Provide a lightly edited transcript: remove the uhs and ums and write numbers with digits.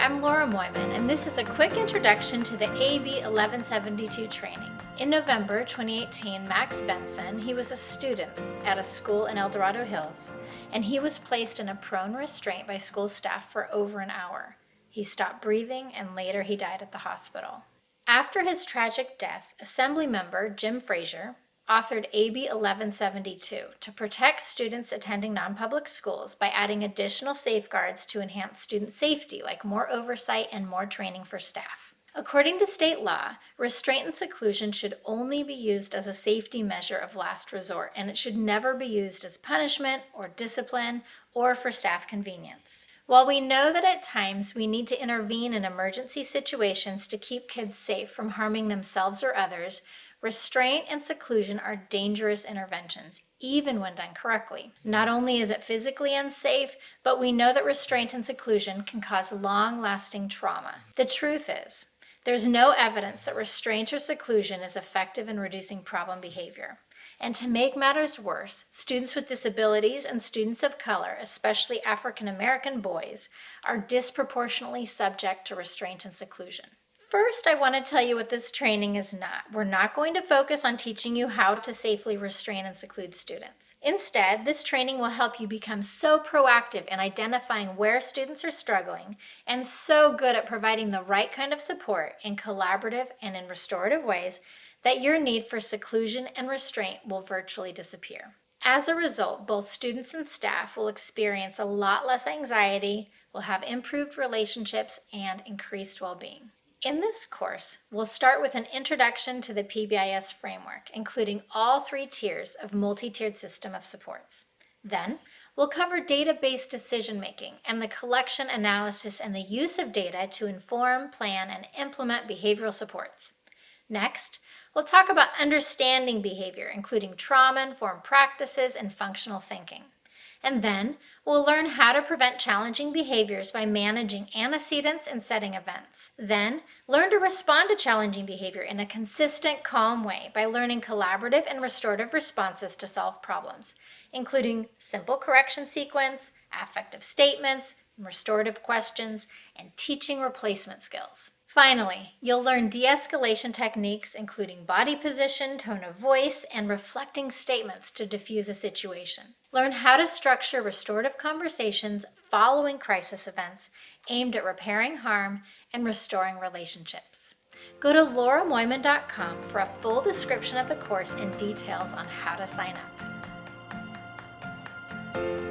I'm Laura Mooiman, and this is a quick introduction to the AB 1172 training. In November 2018, Max Benson, he was a student at a school in El Dorado Hills, and he was placed in a prone restraint by school staff for over an hour. He stopped breathing, and later he died at the hospital. After his tragic death, Assembly member Jim Frazier authored AB 1172 to protect students attending non-public schools by adding additional safeguards to enhance student safety, like more oversight and more training for staff. According to state law, restraint and seclusion should only be used as a safety measure of last resort, and it should never be used as punishment or discipline or for staff convenience. While we know that at times we need to intervene in emergency situations to keep kids safe from harming themselves or others, restraint and seclusion are dangerous interventions, even when done correctly. Not only is it physically unsafe, but we know that restraint and seclusion can cause long-lasting trauma. The truth is, there's no evidence that restraint or seclusion is effective in reducing problem behavior. And to make matters worse, students with disabilities and students of color, especially African American boys, are disproportionately subject to restraint and seclusion. First, I want to tell you what this training is not. We're not going to focus on teaching you how to safely restrain and seclude students. Instead, this training will help you become so proactive in identifying where students are struggling and so good at providing the right kind of support in collaborative and in restorative ways that your need for seclusion and restraint will virtually disappear. As a result, both students and staff will experience a lot less anxiety, will have improved relationships, and increased well-being. In this course, we'll start with an introduction to the PBIS framework, including all 3 tiers of multi-tiered system of supports. Then, we'll cover data-based decision-making and the collection, analysis, and the use of data to inform, plan, and implement behavioral supports. Next, we'll talk about understanding behavior, including trauma-informed practices and functional thinking. And then, we'll learn how to prevent challenging behaviors by managing antecedents and setting events. Then, learn to respond to challenging behavior in a consistent, calm way by learning collaborative and restorative responses to solve problems, including simple correction sequence, affective statements, restorative questions, and teaching replacement skills. Finally, you'll learn de-escalation techniques, including body position, tone of voice, and reflecting statements to diffuse a situation. Learn how to structure restorative conversations following crisis events aimed at repairing harm and restoring relationships. Go to lauramoiman.com for a full description of the course and details on how to sign up.